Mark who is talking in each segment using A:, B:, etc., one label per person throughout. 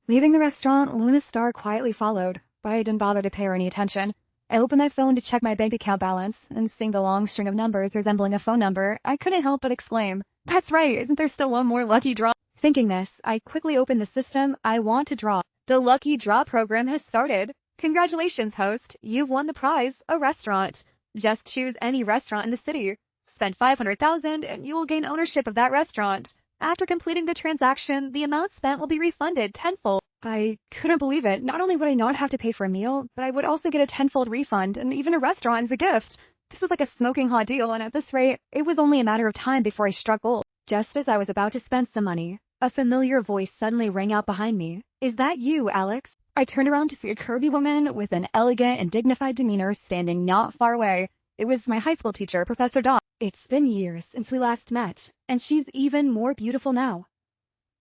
A: Leaving the restaurant, Luna Star quietly followed, but I didn't bother to pay her any attention. I opened my phone to check my bank account balance, and seeing the long string of numbers resembling a phone number, I couldn't help but exclaim, "That's right, isn't there still one more lucky draw?" Thinking this, I quickly opened the system I want to draw. The lucky draw program has started. Congratulations, host. You've won the prize, a restaurant. Just choose any restaurant in the city. Spend 500,000 and you will gain ownership of that restaurant. After completing the transaction, the amount spent will be refunded tenfold. I couldn't believe it. Not only would I not have to pay for a meal, but I would also get a tenfold refund and even a restaurant as a gift. This was like a smoking hot deal, and at this rate, it was only a matter of time before I struck gold. Just as I was about to spend some money, a familiar voice suddenly rang out behind me. "Is that you, Alex?" I turned around to see a curvy woman with an elegant and dignified demeanor standing not far away. It was my high school teacher, Professor Dawn. It's been years since we last met, and she's even more beautiful now.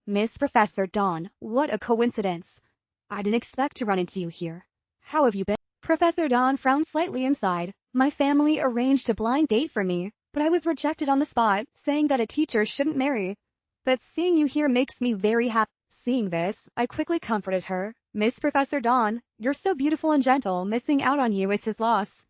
A: Miss Professor Dawn, what a coincidence. I didn't expect to run into you here. How have you been? Professor Dawn frowned slightly inside. My family arranged a blind date for me, but I was rejected on the spot, saying that a teacher shouldn't marry. But seeing you here makes me very happy. Seeing this, I quickly comforted her. Miss Professor Dawn, you're so beautiful and gentle, missing out on you is his loss.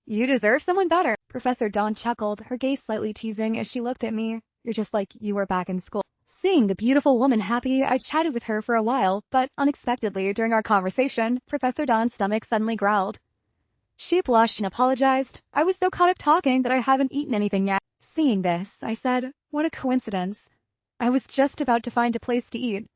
A: You deserve someone better. Professor Dawn chuckled, her gaze slightly teasing as she looked at me. You're just like you were back in school. Seeing the beautiful woman happy, I chatted with her for a while, but unexpectedly during our conversation, Professor Dawn's stomach suddenly growled. She blushed and apologized. I was so caught up talking that I haven't eaten anything yet. Seeing this, I said, what a coincidence. I was just about to find a place to eat.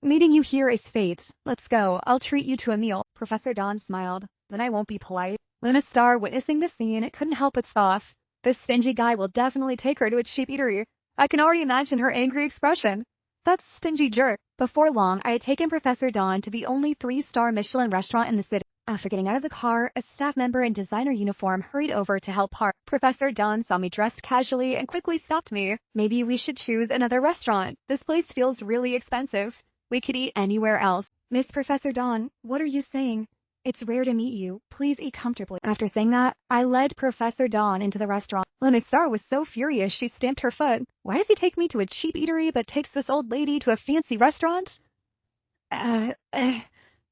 A: Meeting you here is fate. Let's go. I'll treat you to a meal. Professor Dawn smiled. Then I won't be polite. Luna Star, witnessing the scene, couldn't help but scoff. This stingy guy will definitely take her to a cheap eatery. I can already imagine her angry expression. That stingy jerk. Before long, I had taken Professor Dawn to the only 3-star Michelin restaurant in the city. After getting out of the car, a staff member in designer uniform hurried over to help park. Professor Dawn saw me dressed casually and quickly stopped me. Maybe we should choose another restaurant. This place feels really expensive. We could eat anywhere else. Miss Professor Dawn, what are you saying? It's rare to meet you. Please eat comfortably. After saying that, I led Professor Dawn into the restaurant. Luna Star was so furious she stamped her foot. Why does he take me to a cheap eatery but takes this old lady to a fancy restaurant?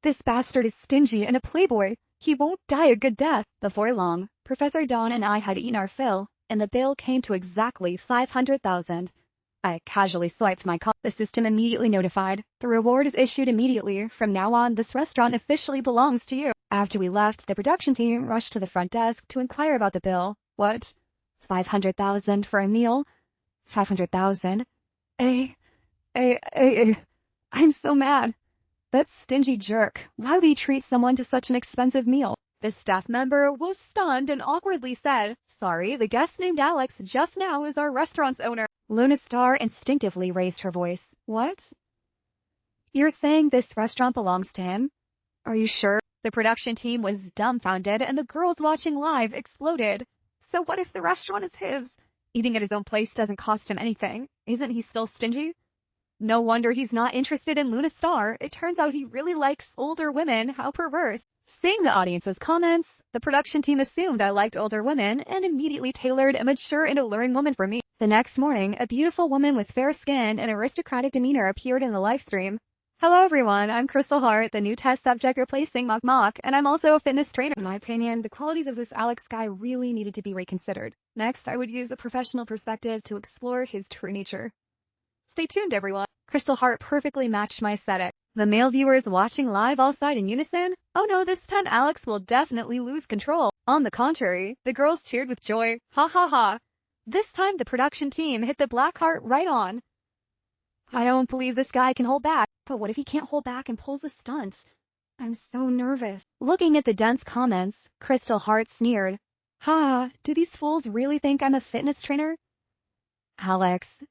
A: This bastard is stingy and a playboy. He won't die a good death. Before long, Professor Dawn and I had eaten our fill, and the bill came to exactly 500,000. I casually swiped my card. The system immediately notified. The reward is issued immediately. From now on, this restaurant officially belongs to you. After we left, the production team rushed to the front desk to inquire about the bill. What? 500,000 for a meal? 500,000? I'm so mad. That stingy jerk. Why would he treat someone to such an expensive meal? The staff member was stunned and awkwardly said, "Sorry, the guest named Alex just now is our restaurant's owner." Luna Star instinctively raised her voice. What? You're saying this restaurant belongs to him? Are you sure? The production team was dumbfounded and the girls watching live exploded. So what if the restaurant is his? Eating at his own place doesn't cost him anything. Isn't he still stingy? No wonder he's not interested in Luna Star. It turns out he really likes older women. How perverse. Seeing the audience's comments, the production team assumed I liked older women and immediately tailored a mature and alluring woman for me. The next morning, a beautiful woman with fair skin and aristocratic demeanor appeared in the live stream. Hello everyone, I'm Crystal Hart, the new test subject replacing Mok Mok, and I'm also a fitness trainer. In my opinion, the qualities of this Alex guy really needed to be reconsidered. Next, I would use a professional perspective to explore his true nature. Stay tuned everyone. Crystal Hart perfectly matched my aesthetic. The male viewers watching live all sighed in unison. Oh no, this time Alex will definitely lose control. On the contrary, the girls cheered with joy. Ha ha ha. This time the production team hit the black heart right on. I don't believe this guy can hold back. But what if he can't hold back and pulls a stunt? I'm so nervous. Looking at the dense comments, Crystal Hart sneered. Ha, do these fools really think I'm a fitness trainer? Alex,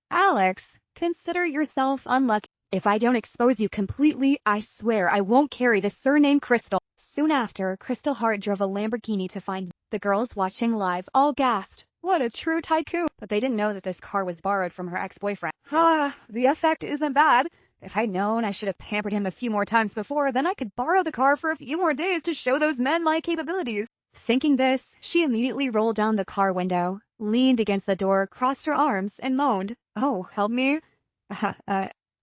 A: consider yourself unlucky. If I don't expose you completely, I swear I won't carry the surname Crystal. Soon after, Crystal Hart drove a Lamborghini to find me. The girls watching live all gasped. What a true tycoon. But they didn't know that this car was borrowed from her ex-boyfriend. The effect isn't bad. If I'd known I should have pampered him a few more times before, then I could borrow the car for a few more days to show those men-like capabilities. Thinking this, she immediately rolled down the car window, leaned against the door, crossed her arms, and moaned, "Oh, help me."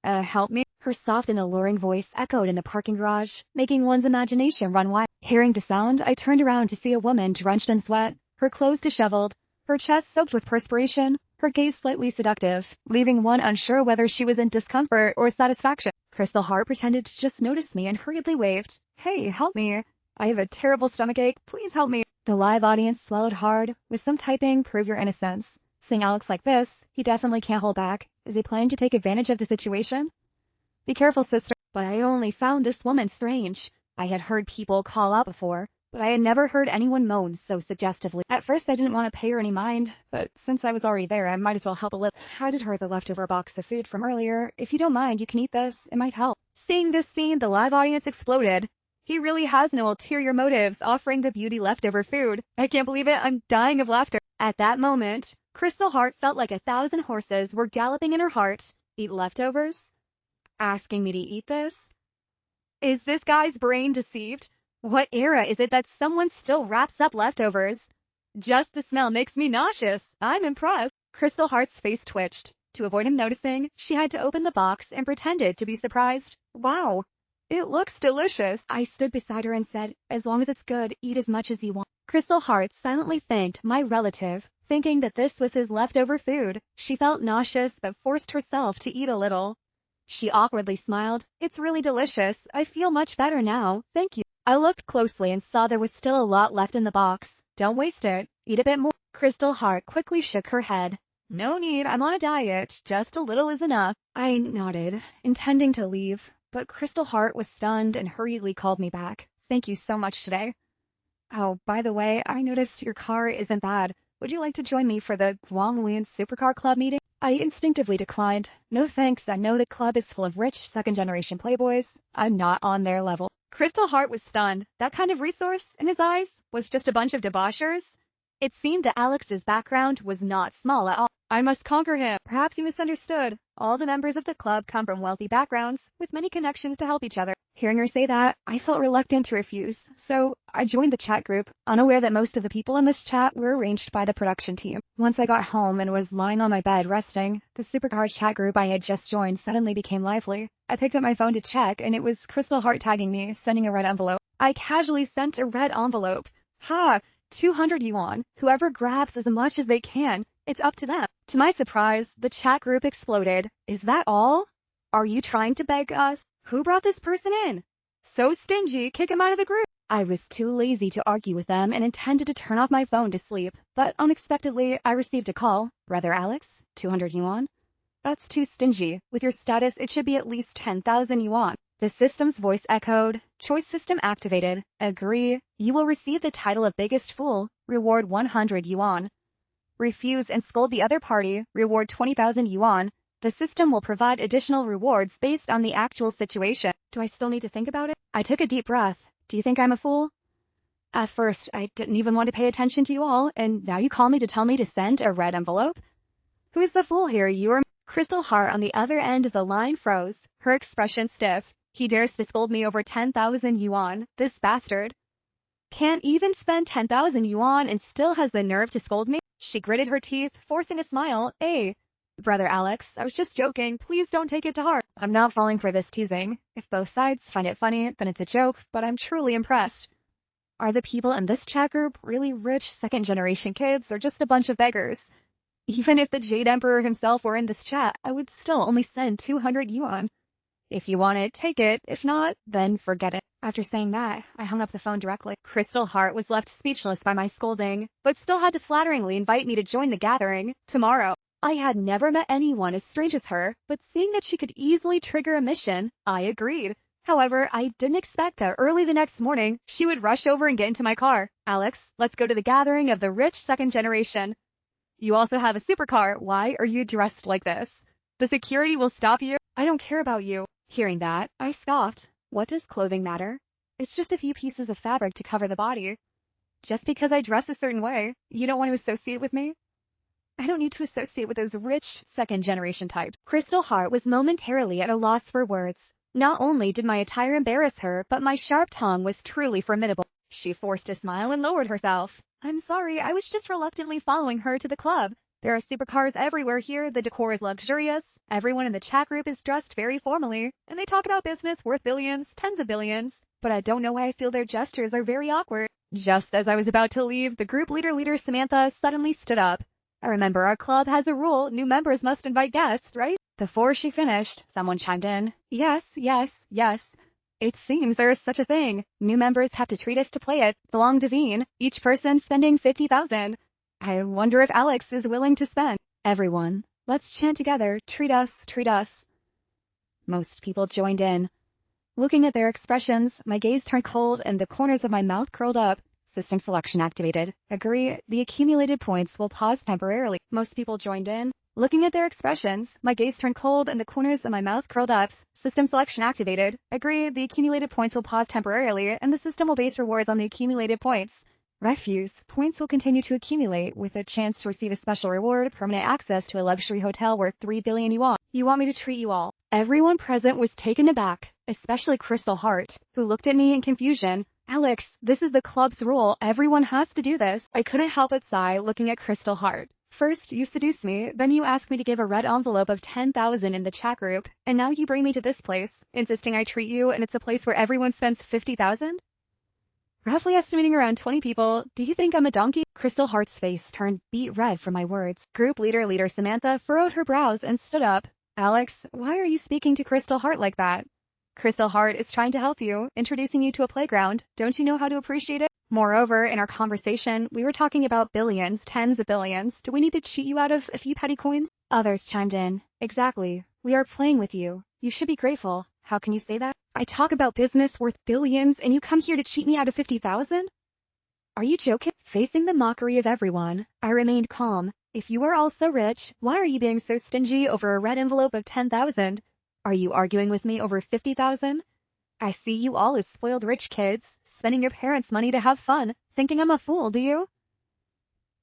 A: Help me? Her soft and alluring voice echoed in the parking garage, making one's imagination run wild. Hearing the sound, I turned around to see a woman drenched in sweat, her clothes disheveled, her chest soaked with perspiration, her gaze slightly seductive, leaving one unsure whether she was in discomfort or satisfaction. Crystal Heart pretended to just notice me and hurriedly waved. Hey, help me. I have a terrible stomachache. Please help me. The live audience swallowed hard, with some typing, prove your innocence. Seeing Alex like this, he definitely can't hold back. Is he planning to take advantage of the situation? Be careful, sister. But I only found this woman strange. I had heard people call out before, but I had never heard anyone moan so suggestively. At first I didn't want to pay her any mind, but since I was already there, I might as well help a little. I handed her the leftover box of food from earlier. If you don't mind, you can eat this. It might help. Seeing this scene, the live audience exploded. He really has no ulterior motives offering the beauty leftover food. I can't believe it. I'm dying of laughter. At that moment, Crystal Heart felt like 1,000 horses were galloping in her heart. Eat leftovers? Asking me to eat this? Is this guy's brain deceived? What era is it that someone still wraps up leftovers? Just the smell makes me nauseous. I'm impressed. Crystal Heart's face twitched. To avoid him noticing, she had to open the box and pretended to be surprised. Wow, it looks delicious. I stood beside her and said, as long as it's good, eat as much as you want. Crystal Heart silently thanked my relative, thinking that this was his leftover food. She felt nauseous but forced herself to eat a little. She awkwardly smiled. It's really delicious. I feel much better now. Thank you. I looked closely and saw there was still a lot left in the box. Don't waste it. Eat a bit more. Crystal Heart quickly shook her head. No need. I'm on a diet. Just a little is enough. I nodded, intending to leave, but Crystal Heart was stunned and hurriedly called me back. Thank you so much today. Oh, by the way, I noticed your car isn't bad. Would you like to join me for the Guanglin Supercar Club meeting? I instinctively declined. No thanks, I know the club is full of rich second-generation playboys. I'm not on their level. Crystal Heart was stunned. That kind of resource, in his eyes, was just a bunch of debauchers. It seemed that Alex's background was not small at all. I must conquer him. Perhaps you misunderstood. All the members of the club come from wealthy backgrounds, with many connections to help each other. Hearing her say that, I felt reluctant to refuse, so I joined the chat group, unaware that most of the people in this chat were arranged by the production team. Once I got home and was lying on my bed resting, the supercar chat group I had just joined suddenly became lively. I picked up my phone to check, and it was Crystal Heart tagging me, sending a red envelope. I casually sent a red envelope. Ha! 200 yuan. Whoever grabs as much as they can, it's up to them. To my surprise, the chat group exploded. Is that all? Are you trying to beg us? Who brought this person in? So stingy, kick him out of the group. I was too lazy to argue with them and intended to turn off my phone to sleep, but unexpectedly I received a call. Brother Alex, 200 yuan? That's too stingy. With your status, it should be at least 10,000 yuan. The system's voice echoed. Choice system activated. Agree. You will receive the title of biggest fool. Reward 100 yuan. Refuse and scold the other party. Reward 20,000 yuan. The system will provide additional rewards based on the actual situation. Do I still need to think about it? I took a deep breath. Do you think I'm a fool? At first, I didn't even want to pay attention to you all, and now you call me to tell me to send a red envelope? Who is the fool here, you or me? Crystal Heart on the other end of the line froze, her expression stiff. He dares to scold me over 10,000 yuan, this bastard. Can't even spend 10,000 yuan and still has the nerve to scold me? She gritted her teeth, forcing a smile. Hey, Brother Alex, I was just joking. Please don't take it to heart. I'm not falling for this teasing. If both sides find it funny, then it's a joke, but I'm truly impressed. Are the people in this chat group really rich second-generation kids or just a bunch of beggars? Even if the Jade Emperor himself were in this chat, I would still only send 200 yuan. If you want it, take it. If not, then forget it. After saying that, I hung up the phone directly. Crystal Heart was left speechless by my scolding, but still had to flatteringly invite me to join the gathering tomorrow. I had never met anyone as strange as her, but seeing that she could easily trigger a mission, I agreed. However, I didn't expect that early the next morning, she would rush over and get into my car. Alex, let's go to the gathering of the rich second generation. You also have a supercar. Why are you dressed like this? The security will stop you. I don't care about you. Hearing that, I scoffed. What does clothing matter? It's just a few pieces of fabric to cover the body. Just because I dress a certain way, you don't want to associate with me? I don't need to associate with those rich second-generation types. Crystal Heart was momentarily at a loss for words. Not only did my attire embarrass her, but my sharp tongue was truly formidable. She forced a smile and lowered herself. I'm sorry, I was just reluctantly following her to the club. There are supercars everywhere here, the decor is luxurious, everyone in the chat group is dressed very formally, and they talk about business worth billions, tens of billions. But I don't know why I feel their gestures are very awkward. Just as I was about to leave, the group leader Samantha suddenly stood up. I remember our club has a rule, new members must invite guests, right? Before she finished, someone chimed in. Yes, yes, yes. It seems there is such a thing. New members have to treat us to play it, the long divine, each person spending 50,000. I wonder if Alex is willing to spend. Everyone, let's chant together, treat us, treat us. Most people joined in. Looking at their expressions, my gaze turned cold and the corners of my mouth curled up. System selection activated. Agree, the accumulated points will pause temporarily. Most people joined in. Looking at their expressions, my gaze turned cold and the corners of my mouth curled up. System selection activated. Agree, the accumulated points will pause temporarily and the system will base rewards on the accumulated points. Refuse. Points will continue to accumulate with a chance to receive a special reward, permanent access to a luxury hotel worth 3 billion yuan. You want me to treat you all? Everyone present was taken aback, especially Crystal Heart, who looked at me in confusion. Alex, this is the club's rule. Everyone has to do this. I couldn't help but sigh looking at Crystal Heart. First, you seduce me, then you ask me to give a red envelope of 10,000 in the chat group, and now you bring me to this place, insisting I treat you, and it's a place where everyone spends 50,000? Roughly estimating around 20 people. Do you think I'm a donkey? Crystal Heart's face turned beet red from my words. Group leader Samantha furrowed her brows and stood up. Alex, why are you speaking to Crystal Heart like that? Crystal Heart is trying to help you, introducing you to a playground. Don't you know how to appreciate it? Moreover, in our conversation, we were talking about billions, tens of billions. Do we need to cheat you out of a few petty coins? Others chimed in. Exactly. We are playing with you. You should be grateful. How can you say that? I talk about business worth billions and you come here to cheat me out of 50,000? Are you joking? Facing the mockery of everyone, I remained calm. If you are all so rich, why are you being so stingy over a red envelope of 10,000? Are you arguing with me over 50,000? I see you all as spoiled rich kids, spending your parents' money to have fun, thinking I'm a fool, do you?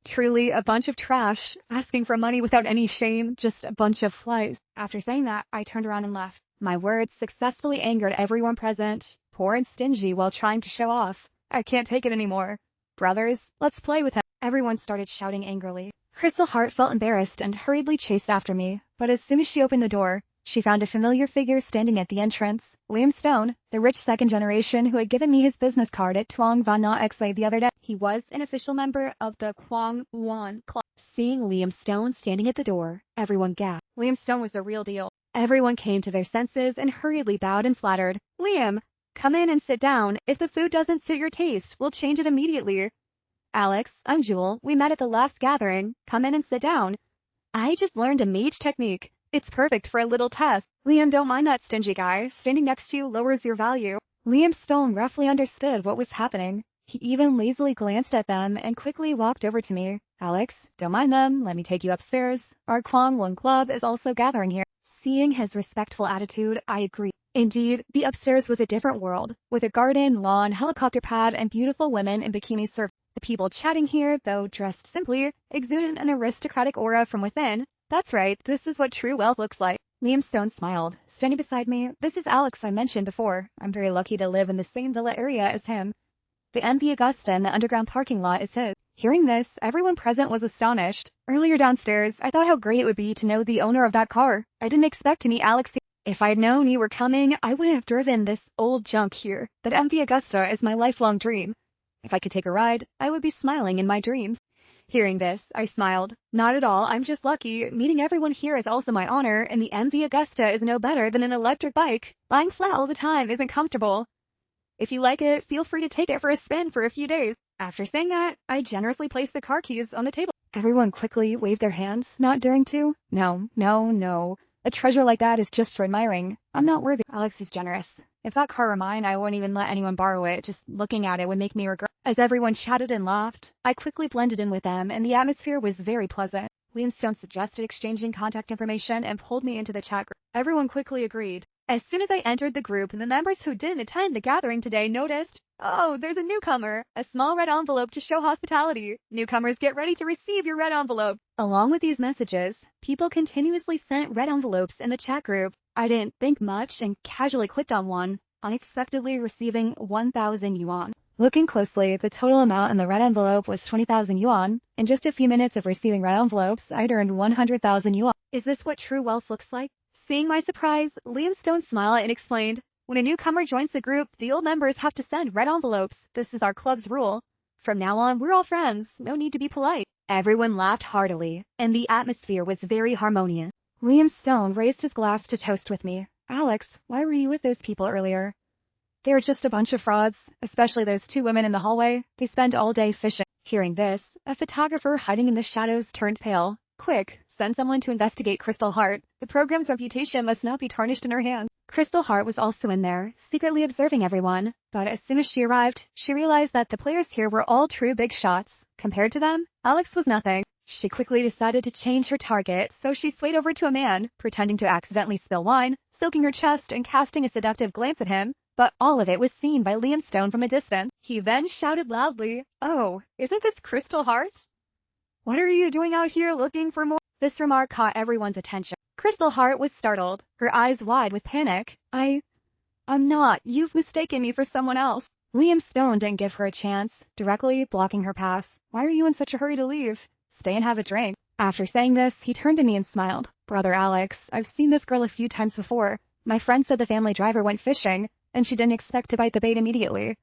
A: Truly a bunch of trash, asking for money without any shame, just a bunch of flies. After saying that, I turned around and left. My words successfully angered everyone present, poor and stingy while trying to show off. I can't take it anymore. Brothers, let's play with him. Everyone started shouting angrily. Crystal Heart felt embarrassed and hurriedly chased after me, but as soon as she opened the door, she found a familiar figure standing at the entrance. Liam Stone, the rich second generation who had given me his business card at Tuang Van Na Xi the other day. He was an official member of the Kwang Yuan Club. Seeing Liam Stone standing at the door, everyone gasped. Liam Stone was the real deal. Everyone came to their senses and hurriedly bowed and flattered. Liam, come in and sit down. If the food doesn't suit your taste, we'll change it immediately. Alex, I'm Jewel. We met at the last gathering. Come in and sit down. I just learned a mage technique. It's perfect for a little test. Liam, don't mind that stingy guy. Standing next to you lowers your value. Liam Stone roughly understood what was happening. He even lazily glanced at them and quickly walked over to me. Alex, don't mind them. Let me take you upstairs. Our Kwang Lung Club is also gathering here. Seeing his respectful attitude, I agreed. Indeed, the upstairs was a different world, with a garden, lawn, helicopter pad, and beautiful women in bikinis serving. The people chatting here, though dressed simply, exuded an aristocratic aura from within. That's right, this is what true wealth looks like. Liam Stone smiled, standing beside me. This is Alex I mentioned before. I'm very lucky to live in the same villa area as him. The MV Augusta in the underground parking lot is his. Hearing this, everyone present was astonished. Earlier downstairs, I thought how great it would be to know the owner of that car. I didn't expect to meet Alex. If I'd known you were coming, I wouldn't have driven this old junk here. That MV Augusta is my lifelong dream. If I could take a ride, I would be smiling in my dreams. Hearing this, I smiled. Not at all, I'm just lucky. Meeting everyone here is also my honor, and the MV Augusta is no better than an electric bike. Lying flat all the time isn't comfortable. If you like it, feel free to take it for a spin for a few days. After saying that, I generously placed the car keys on the table. Everyone quickly waved their hands, not daring to. No. A treasure like that is just for admiring. I'm not worthy. Alex is generous. If that car were mine, I wouldn't even let anyone borrow it. Just looking at it would make me regret. As everyone chatted and laughed, I quickly blended in with them, and the atmosphere was very pleasant. Liam Stone suggested exchanging contact information and pulled me into the chat group. Everyone quickly agreed. As soon as I entered the group, the members who didn't attend the gathering today noticed, oh, there's a newcomer, a small red envelope to show hospitality. Newcomers, get ready to receive your red envelope. Along with these messages, people continuously sent red envelopes in the chat group. I didn't think much and casually clicked on one, unexpectedly receiving 1,000 yuan. Looking closely, the total amount in the red envelope was 20,000 yuan. In just a few minutes of receiving red envelopes, I'd earned 100,000 yuan. Is this what true wealth looks like? Seeing my surprise, Liam Stone smiled and explained, when a newcomer joins the group, the old members have to send red envelopes. This is our club's rule. From now on, we're all friends. No need to be polite. Everyone laughed heartily, and the atmosphere was very harmonious. Liam Stone raised his glass to toast with me. Alex, why were you with those people earlier? They were just a bunch of frauds, especially those two women in the hallway. They spend all day fishing. Hearing this, a photographer hiding in the shadows turned pale. Quick, send someone to investigate Crystal Heart. The program's reputation must not be tarnished in her hands. Crystal Heart was also in there, secretly observing everyone. But as soon as she arrived, she realized that the players here were all true big shots. Compared to them, Alex was nothing. She quickly decided to change her target, so she swayed over to a man, pretending to accidentally spill wine, soaking her chest and casting a seductive glance at him. But all of it was seen by Liam Stone from a distance. He then shouted loudly, "Oh, isn't this Crystal Heart? What are you doing out here looking for more?" This remark caught everyone's attention. Crystal Heart was startled, her eyes wide with panic. I'm not. You've mistaken me for someone else. Liam Stone didn't give her a chance, directly blocking her path. Why are you in such a hurry to leave? Stay and have a drink. After saying this, he turned to me and smiled. Brother Alex, I've seen this girl a few times before. My friend said the family driver went fishing, and she didn't expect to bite the bait immediately.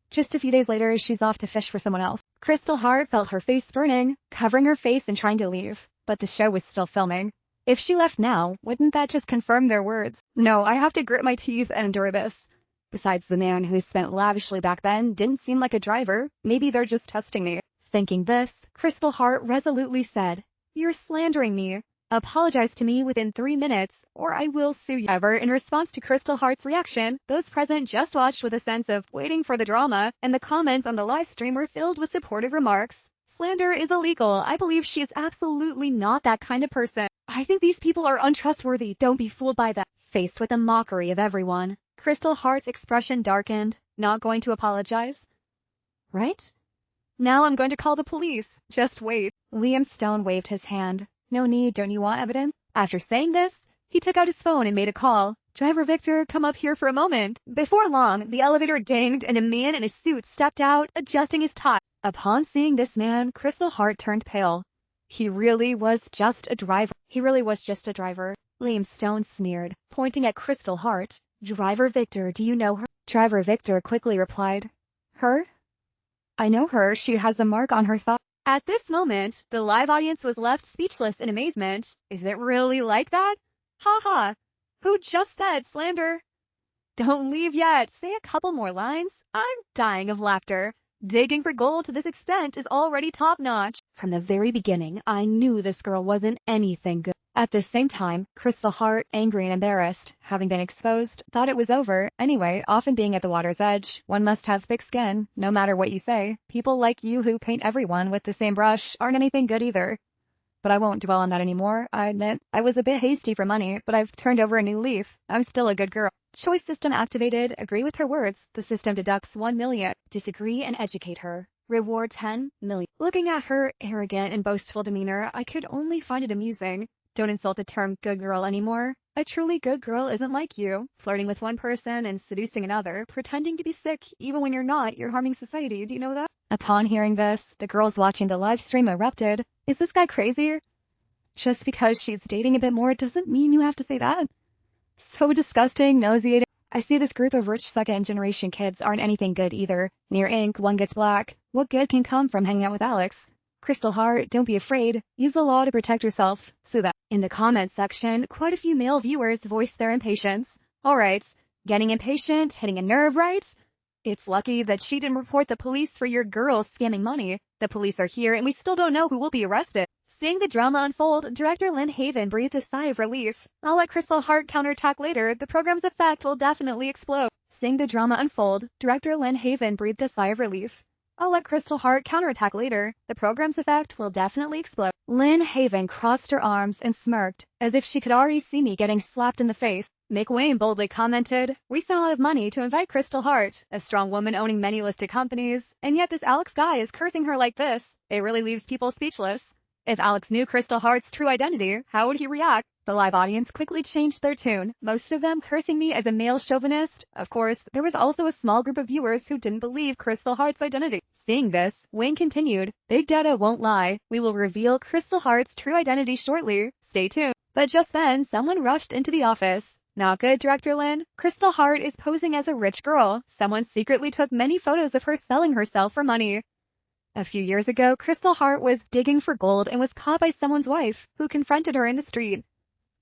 A: Just a few days later, she's off to fish for someone else. Crystal Heart felt her face burning, covering her face and trying to leave. But the show was still filming. If she left now, wouldn't that just confirm their words? No, I have to grit my teeth and endure this. Besides, the man who spent lavishly back then didn't seem like a driver. Maybe they're just testing me. Thinking this, Crystal Heart resolutely said, "You're slandering me. Apologize to me within 3 minutes, or I will sue you." However, in response to Crystal Heart's reaction, those present just watched with a sense of waiting for the drama, and the comments on the live stream were filled with supportive remarks. Slander is illegal. I believe she is absolutely not that kind of person. I think these people are untrustworthy. Don't be fooled by them. Faced with the mockery of everyone, Crystal Heart's expression darkened. Not going to apologize? Right? Now I'm going to call the police. Just wait. Liam Stone waved his hand. No need, don't you want evidence? After saying this, he took out his phone and made a call. Driver Victor, come up here for a moment. Before long, the elevator dinged and a man in a suit stepped out, adjusting his tie. Upon seeing this man, Crystal Heart turned pale. He really was just a driver. Liam Stone sneered, pointing at Crystal Heart. Driver Victor, do you know her? Driver Victor quickly replied. Her? I know her. She has a mark on her thigh. At this moment, the live audience was left speechless in amazement. Is it really like that? Ha ha. Who just said slander? Don't leave yet. Say a couple more lines. I'm dying of laughter. Digging for gold to this extent is already top-notch. From the very beginning, I knew this girl wasn't anything good. At the same time, Crystal Heart, angry and embarrassed, having been exposed, thought it was over. Anyway, often being at the water's edge, one must have thick skin, no matter what you say. People like you who paint everyone with the same brush aren't anything good either. But I won't dwell on that anymore. I admit, I was a bit hasty for money, but I've turned over a new leaf. I'm still a good girl. Choice system activated. Agree with her words. The system deducts 1 million. Disagree and educate her. Reward 10 million. Looking at her arrogant and boastful demeanor, I could only find it amusing. Don't insult the term good girl anymore. A truly good girl isn't like you, flirting with one person and seducing another, pretending to be sick even when you're not. You're harming society. Do you know that? Upon hearing this, the girls watching the live stream erupted. Is this guy crazy? Just because she's dating a bit more doesn't mean you have to say that. So disgusting, nauseating. I see this group of rich second-generation kids aren't anything good either. Near ink, one gets black. What good can come from hanging out with Alex? Crystal Heart, don't be afraid. Use the law to protect yourself. Sue them. In the comments section, quite a few male viewers voiced their impatience. Alright, getting impatient, hitting a nerve, right? It's lucky that she didn't report the police for your girl scamming money. The police are here and we still don't know who will be arrested. Seeing the drama unfold, director Lynn Haven breathed a sigh of relief. I'll let Crystal Heart counterattack later. The program's effect will definitely explode. Seeing the drama unfold, director Lynn Haven breathed a sigh of relief. I'll let Crystal Heart counterattack later. The program's effect will definitely explode. Lynn Haven crossed her arms and smirked, as if she could already see me getting slapped in the face. Mick Wayne boldly commented, we still have money to invite Crystal Heart, a strong woman owning many listed companies, and yet this Alex guy is cursing her like this. It really leaves people speechless. If Alex knew Crystal Heart's true identity, how would he react? The live audience quickly changed their tune, most of them cursing me as a male chauvinist. Of course, there was also a small group of viewers who didn't believe Crystal Heart's identity. Seeing this, Wayne continued, "Big Data won't lie. We will reveal Crystal Heart's true identity shortly. Stay tuned." But just then, someone rushed into the office. "Not good, Director Lin. Crystal Heart is posing as a rich girl. Someone secretly took many photos of her selling herself for money." A few years ago, Crystal Heart was digging for gold and was caught by someone's wife, who confronted her in the street.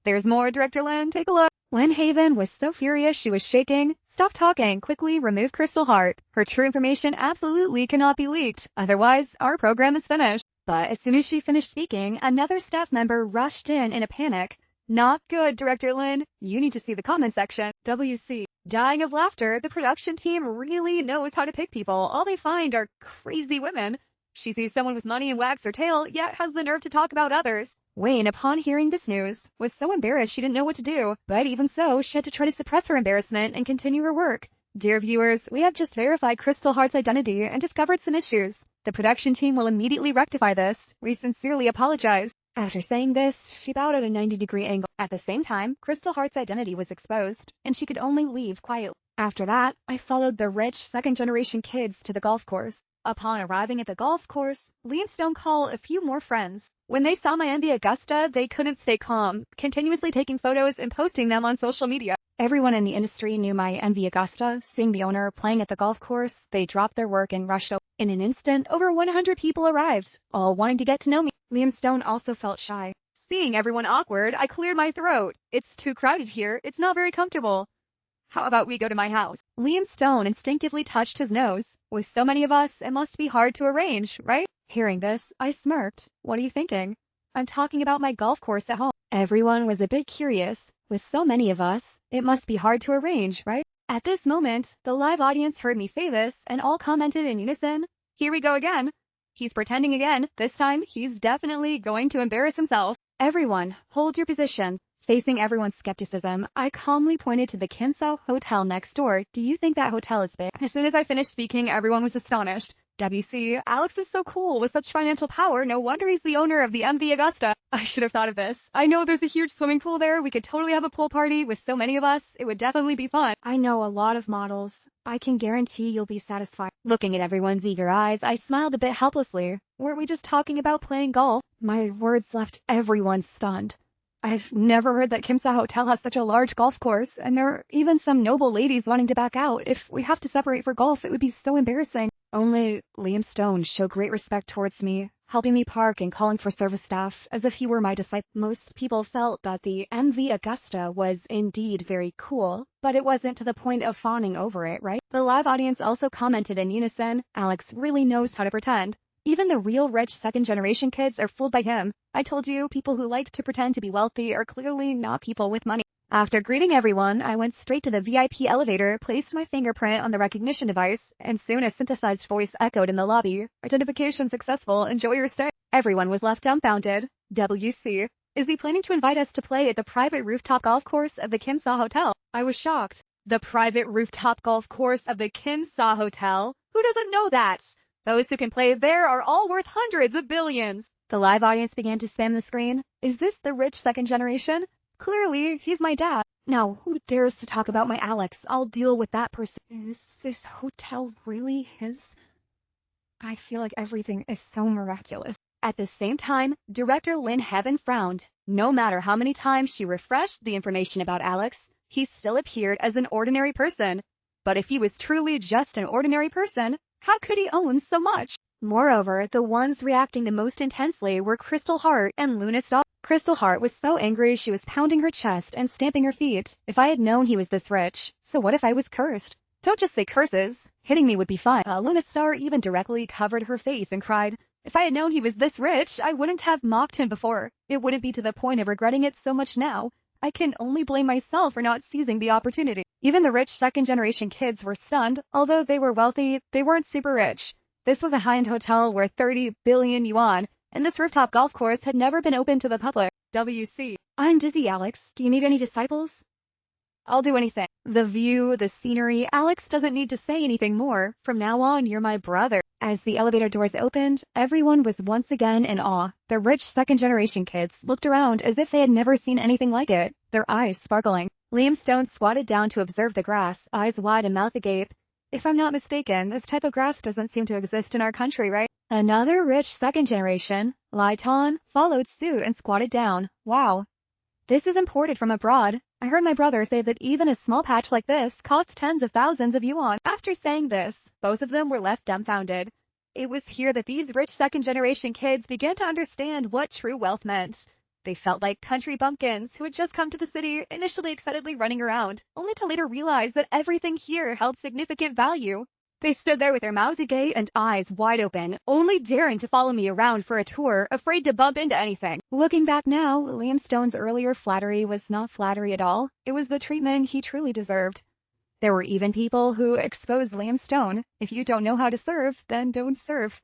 A: "There's more, Director Lin. Take a look." Lynn Haven was so furious she was shaking. "Stop talking. Quickly remove Crystal Heart. Her true information absolutely cannot be leaked. Otherwise, our program is finished." But as soon as she finished speaking, another staff member rushed in a panic. "Not good, Director Lin. You need to see the comment section." WC. Dying of laughter, the production team really knows how to pick people. All they find are crazy women. She sees someone with money and wags her tail, yet has the nerve to talk about others. Wayne, upon hearing this news, was so embarrassed she didn't know what to do. But even so, she had to try to suppress her embarrassment and continue her work. "Dear viewers, we have just verified Crystal Heart's identity and discovered some issues. The production team will immediately rectify this. We sincerely apologize." After saying this, she bowed at a 90-degree angle. At the same time, Crystal Heart's identity was exposed, and she could only leave quietly. After that, I followed the rich second-generation kids to the golf course. Upon arriving at the golf course, Lee and Stone called a few more friends. When they saw my MV Augusta, they couldn't stay calm, continuously taking photos and posting them on social media. Everyone in the industry knew my MV Augusta. Seeing the owner playing at the golf course, they dropped their work and rushed over. In an instant, over 100 people arrived, all wanting to get to know me. Liam Stone also felt shy. Seeing everyone awkward, I cleared my throat. "It's too crowded here. It's not very comfortable. How about we go to my house?" Liam Stone instinctively touched his nose. "With so many of us, it must be hard to arrange, right?" Hearing this, I smirked. "What are you thinking?" "I'm talking about my golf course at home." Everyone was a bit curious. With so many of us, it must be hard to arrange, right? At this moment, the live audience heard me say this, and all commented in unison, "Here we go again. He's pretending again. This time, he's definitely going to embarrass himself." "Everyone, hold your positions." Facing everyone's skepticism, I calmly pointed to the Kim Sao Hotel next door. "Do you think that hotel is big?" As soon as I finished speaking, everyone was astonished. WC, Alex is so cool with such financial power. No wonder he's the owner of the MV Augusta. I should have thought of this. I know there's a huge swimming pool there. We could totally have a pool party with so many of us. It would definitely be fun. I know a lot of models. I can guarantee you'll be satisfied. Looking at everyone's eager eyes, I smiled a bit helplessly. Weren't we just talking about playing golf? My words left everyone stunned. I've never heard that Kim Sa Hotel has such a large golf course, and there are even some noble ladies wanting to back out. If we have to separate for golf, it would be so embarrassing. Only Liam Stone showed great respect towards me, helping me park and calling for service staff as if he were my disciple. Most people felt that the MV Augusta was indeed very cool, but it wasn't to the point of fawning over it, right? The live audience also commented in unison, "Alex really knows how to pretend. Even the real rich second-generation kids are fooled by him. I told you, people who like to pretend to be wealthy are clearly not people with money." After greeting everyone, I went straight to the VIP elevator, placed my fingerprint on the recognition device, and soon a synthesized voice echoed in the lobby. "Identification successful. Enjoy your stay." Everyone was left dumbfounded. WC, is he planning to invite us to play at the private rooftop golf course of the Kim Sa Hotel? I was shocked. The private rooftop golf course of the Kim Sa Hotel? Who doesn't know that? Those who can play there are all worth hundreds of billions. The live audience began to spam the screen. Is this the rich second generation? Clearly, he's my dad. Now, who dares to talk about my Alex? I'll deal with that person. Is this hotel really his? I feel like everything is so miraculous. At the same time, director Lynn Heaven frowned. No matter how many times she refreshed the information about Alex, he still appeared as an ordinary person. But if he was truly just an ordinary person, how could he own so much? Moreover, the ones reacting the most intensely were Crystal Heart and Luna Star. Crystal Heart was so angry she was pounding her chest and stamping her feet. If I had known he was this rich, so what if I was cursed? Don't just say curses. Hitting me would be fine. Luna Star even directly covered her face and cried, "If I had known he was this rich, I wouldn't have mocked him before. It wouldn't be to the point of regretting it so much now. I can only blame myself for not seizing the opportunity." Even the rich second-generation kids were stunned. Although they were wealthy, they weren't super rich. This was a high-end hotel worth 30 billion yuan, and this rooftop golf course had never been open to the public. WC, I'm dizzy, Alex. Do you need any disciples? I'll do anything. The view, the scenery, Alex doesn't need to say anything more. From now on, you're my brother. As the elevator doors opened, everyone was once again in awe. The rich second-generation kids looked around as if they had never seen anything like it, their eyes sparkling. Liam Stone squatted down to observe the grass, eyes wide and mouth agape. If I'm not mistaken, this type of grass doesn't seem to exist in our country, right? Another rich second generation, Lai Tan, followed suit and squatted down. Wow. This is imported from abroad. I heard my brother say that even a small patch like this costs tens of thousands of yuan. After saying this, both of them were left dumbfounded. It was here that these rich second generation kids began to understand what true wealth meant. They felt like country bumpkins who had just come to the city, initially excitedly running around, only to later realize that everything here held significant value. They stood there with their mouths agape and eyes wide open, only daring to follow me around for a tour, afraid to bump into anything. Looking back now, Liam Stone's earlier flattery was not flattery at all. It was the treatment he truly deserved. There were even people who exposed Liam Stone. If you don't know how to serve, then don't serve.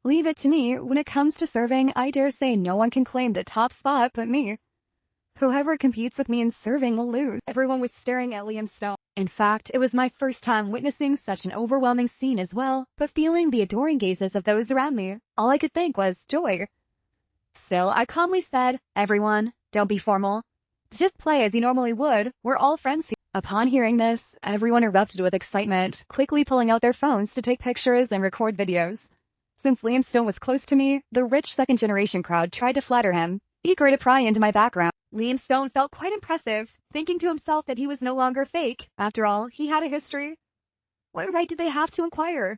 A: Leave it to me. When it comes to serving, I dare say no one can claim the top spot but me. Whoever competes with me in serving will lose. Everyone was staring at Liam Stone. In fact, it was my first time witnessing such an overwhelming scene as well, but feeling the adoring gazes of those around me, all I could think was joy. Still, I calmly said, "Everyone, don't be formal. Just play as you normally would. We're all friends here." Upon hearing this, everyone erupted with excitement, quickly pulling out their phones to take pictures and record videos. Since Liam Stone was close to me, the rich second-generation crowd tried to flatter him, eager to pry into my background. Liam Stone felt quite impressive, thinking to himself that he was no longer fake. After all, he had a history. What right did they have to inquire?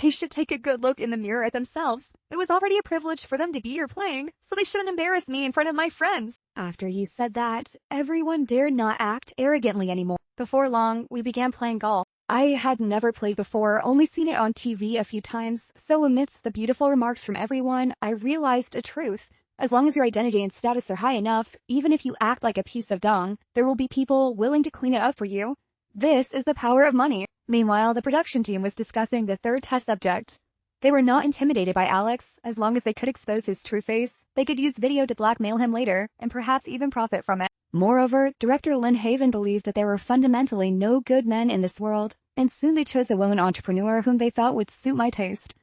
A: They should take a good look in the mirror at themselves. It was already a privilege for them to be here playing, so they shouldn't embarrass me in front of my friends. After he said that, everyone dared not act arrogantly anymore. Before long, we began playing golf. I had never played before, only seen it on TV a few times, so amidst the beautiful remarks from everyone, I realized a truth. As long as your identity and status are high enough, even if you act like a piece of dung, there will be people willing to clean it up for you. This is the power of money. Meanwhile, the production team was discussing the third test subject. They were not intimidated by Alex. As long as they could expose his true face, they could use video to blackmail him later, and perhaps even profit from it. Moreover, director Lynn Haven believed that there were fundamentally no good men in this world, and soon they chose a woman entrepreneur whom they thought would suit my taste.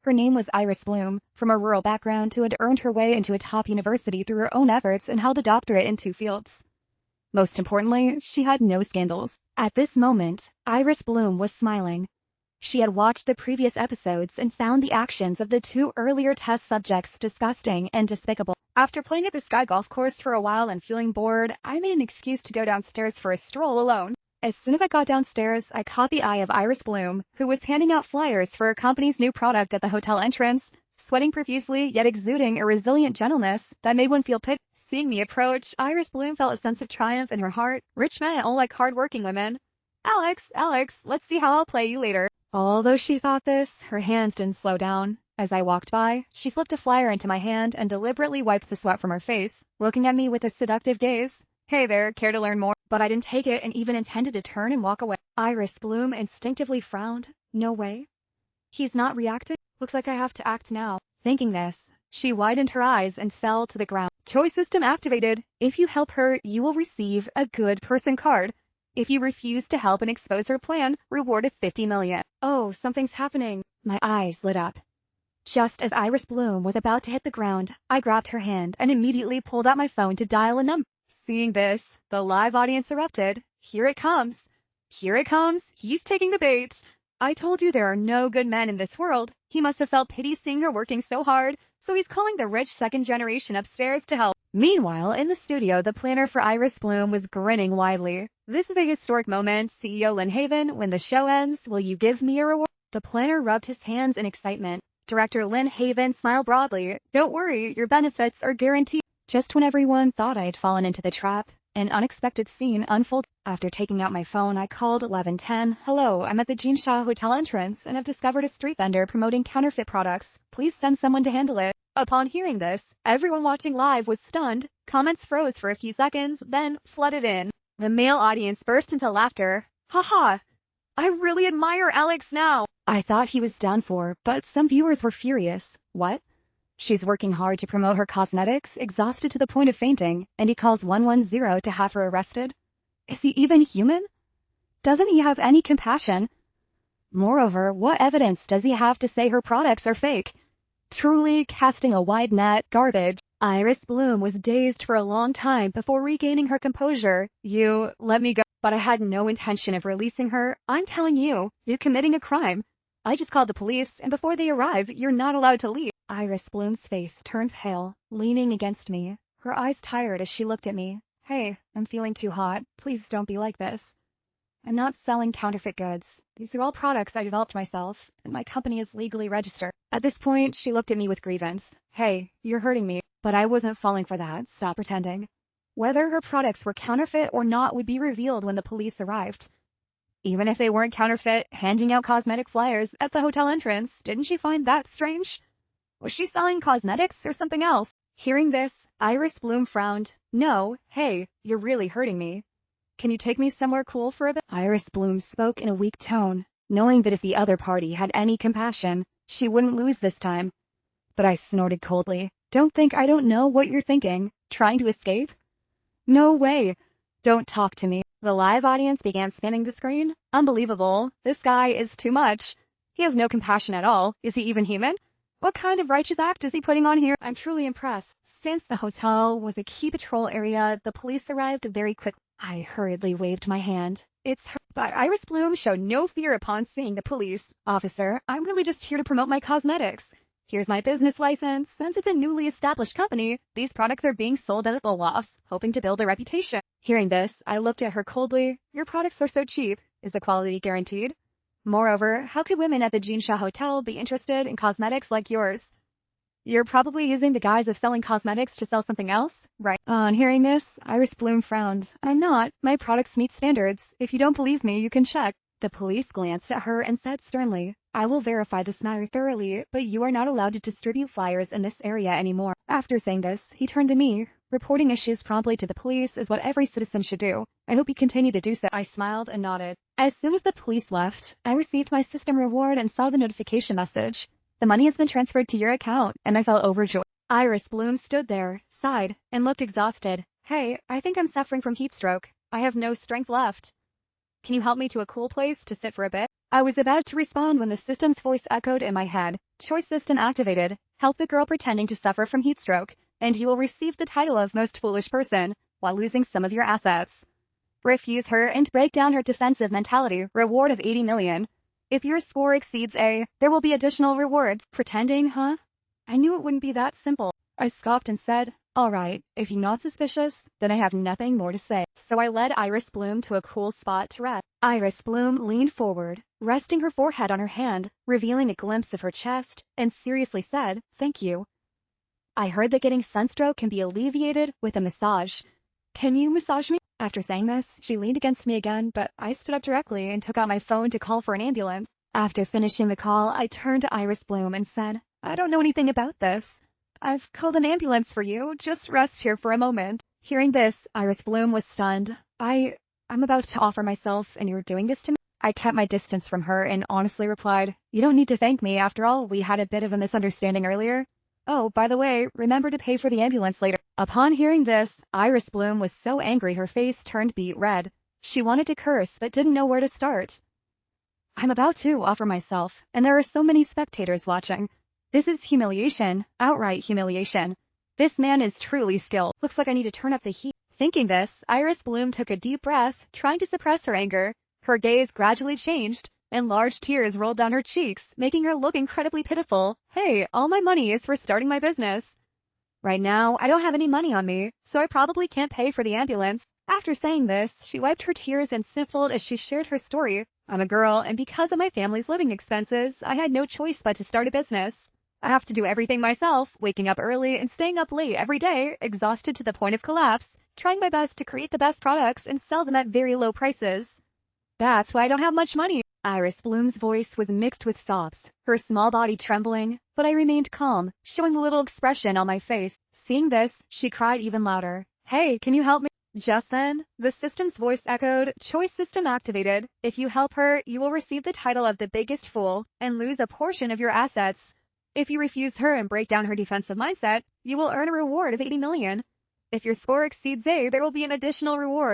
A: Her name was Iris Bloom, from a rural background who had earned her way into a top university through her own efforts and held a doctorate in 2 fields. Most importantly, she had no scandals. At this moment, Iris Bloom was smiling. She had watched the previous episodes and found the actions of the 2 earlier test subjects disgusting and despicable. After playing at the Sky Golf Course for a while and feeling bored, I made an excuse to go downstairs for a stroll alone. As soon as I got downstairs, I caught the eye of Iris Bloom, who was handing out flyers for her company's new product at the hotel entrance, sweating profusely yet exuding a resilient gentleness that made one feel pity. Seeing me approach, Iris Bloom felt a sense of triumph in her heart. Rich men all like hard-working women. Alex, let's see how I'll play you later." Although she thought this, her hands didn't slow down. As I walked by, she slipped a flyer into my hand and deliberately wiped the sweat from her face, looking at me with a seductive gaze. "Hey there, care to learn more?" But I didn't take it and even intended to turn and walk away. Iris Bloom instinctively frowned. No way. He's not reacting? Looks like I have to act now. Thinking this, she widened her eyes and fell to the ground. Choice system activated. If you help her, you will receive a good person card. If you refuse to help and expose her plan, reward of 50 million. Oh, something's happening. My eyes lit up. Just as Iris Bloom was about to hit the ground, I grabbed her hand and immediately pulled out my phone to dial a number. Seeing this, the live audience erupted. Here it comes. Here it comes. He's taking the bait. I told you there are no good men in this world. He must have felt pity seeing her working so hard, so he's calling the rich second generation upstairs to help. Meanwhile, in the studio, the planner for Iris Bloom was grinning widely. "This is a historic moment, CEO Lynn Haven. When the show ends, will you give me a reward?" The planner rubbed his hands in excitement. Director Lynn Haven smiled broadly. "Don't worry, your benefits are guaranteed." Just when everyone thought I had fallen into the trap, an unexpected scene unfolded. After taking out my phone, I called 1110. "Hello, I'm at the Jinsha Hotel entrance and have discovered a street vendor promoting counterfeit products. Please send someone to handle it." Upon hearing this, everyone watching live was stunned. Comments froze for a few seconds, then flooded in. The male audience burst into laughter. "Haha! I really admire Alex now." I thought he was done for, but some viewers were furious. What? She's working hard to promote her cosmetics, exhausted to the point of fainting, and he calls 110 to have her arrested? Is he even human? Doesn't he have any compassion? Moreover, what evidence does he have to say her products are fake? Truly casting a wide net, garbage. Iris Bloom was dazed for a long time before regaining her composure. You let me go, but I had no intention of releasing her. I'm telling you, you're committing a crime. I just called the police, and before they arrive, you're not allowed to leave. Iris Bloom's face turned pale, leaning against me, her eyes tired as she looked at me. Hey, I'm feeling too hot. Please don't be like this. I'm not selling counterfeit goods. These are all products I developed myself, and my company is legally registered. At this point, she looked at me with grievance. Hey, you're hurting me. But I wasn't falling for that. Stop pretending. Whether her products were counterfeit or not would be revealed when the police arrived. Even if they weren't counterfeit, handing out cosmetic flyers at the hotel entrance, didn't she find that strange? Was she selling cosmetics or something else? Hearing this, Iris Bloom frowned. No, hey, you're really hurting me. Can you take me somewhere cool for a bit? Iris Bloom spoke in a weak tone, knowing that if the other party had any compassion, she wouldn't lose this time. But I snorted coldly. Don't think I don't know what you're thinking. Trying to escape? No way. Don't talk to me. The live audience began spinning the screen. Unbelievable. This guy is too much. He has no compassion at all. Is he even human? What kind of righteous act is he putting on here? I'm truly impressed. Since the hotel was a key patrol area, the police arrived very quickly. I hurriedly waved my hand. It's her. But Iris Bloom showed no fear upon seeing the police. Officer, I'm really just here to promote my cosmetics. Here's my business license. Since it's a newly established company, these products are being sold at a loss, hoping to build a reputation. Hearing this, I looked at her coldly. Your products are so cheap. Is the quality guaranteed? Moreover, how could women at the Jinsha Hotel be interested in cosmetics like yours? You're probably using the guise of selling cosmetics to sell something else, right? On hearing this, Iris Bloom frowned. I'm not. My products meet standards. If you don't believe me, you can check. The police glanced at her and said sternly, I will verify this matter thoroughly, but you are not allowed to distribute flyers in this area anymore. After saying this, he turned to me. Reporting issues promptly to the police is what every citizen should do. I hope you continue to do so. I smiled and nodded. As soon as the police left, I received my system reward and saw the notification message. The money has been transferred to your account, and I felt overjoyed. Iris Bloom stood there, sighed, and looked exhausted. Hey, I think I'm suffering from heat stroke. I have no strength left. Can you help me to a cool place to sit for a bit? I was about to respond when the system's voice echoed in my head. Choice system activated. Help the girl pretending to suffer from heat stroke, and you will receive the title of most foolish person, while losing some of your assets. Refuse her and break down her defensive mentality. Reward of 80 million. If your score exceeds A, there will be additional rewards. Pretending, huh? I knew it wouldn't be that simple. I scoffed and said, all right, if you're not suspicious, then I have nothing more to say. So I led Iris Bloom to a cool spot to rest. Iris Bloom leaned forward, resting her forehead on her hand, revealing a glimpse of her chest, and seriously said, thank you. I heard that getting sunstroke can be alleviated with a massage. Can you massage me? After saying this, she leaned against me again, but I stood up directly and took out my phone to call for an ambulance. After finishing the call, I turned to Iris Bloom and said, I don't know anything about this. I've called an ambulance for you. Just rest here for a moment. Hearing this, Iris Bloom was stunned. I'm about to offer myself, and you're doing this to me? I kept my distance from her and honestly replied, you don't need to thank me. After all, we had a bit of a misunderstanding earlier. Oh, by the way, remember to pay for the ambulance later. Upon hearing this, Iris Bloom was so angry her face turned beet red. She wanted to curse but didn't know where to start. I'm about to offer myself, and there are so many spectators watching. This is humiliation, outright humiliation. This man is truly skilled. Looks like I need to turn up the heat. Thinking this, Iris Bloom took a deep breath, trying to suppress her anger. Her gaze gradually changed, and large tears rolled down her cheeks, making her look incredibly pitiful. Hey, all my money is for starting my business. Right now, I don't have any money on me, so I probably can't pay for the ambulance. After saying this, she wiped her tears and sniffled as she shared her story. I'm a girl, and because of my family's living expenses, I had no choice but to start a business. I have to do everything myself, waking up early and staying up late every day, exhausted to the point of collapse, trying my best to create the best products and sell them at very low prices. That's why I don't have much money. Iris Bloom's voice was mixed with sobs, her small body trembling, but I remained calm, showing a little expression on my face. Seeing this, she cried even louder. Hey, can you help me? Just then, the system's voice echoed, choice system activated. If you help her, you will receive the title of the biggest fool and lose a portion of your assets. If you refuse her and break down her defensive mindset, you will earn a reward of 80 million. If your score exceeds A, there will be an additional reward.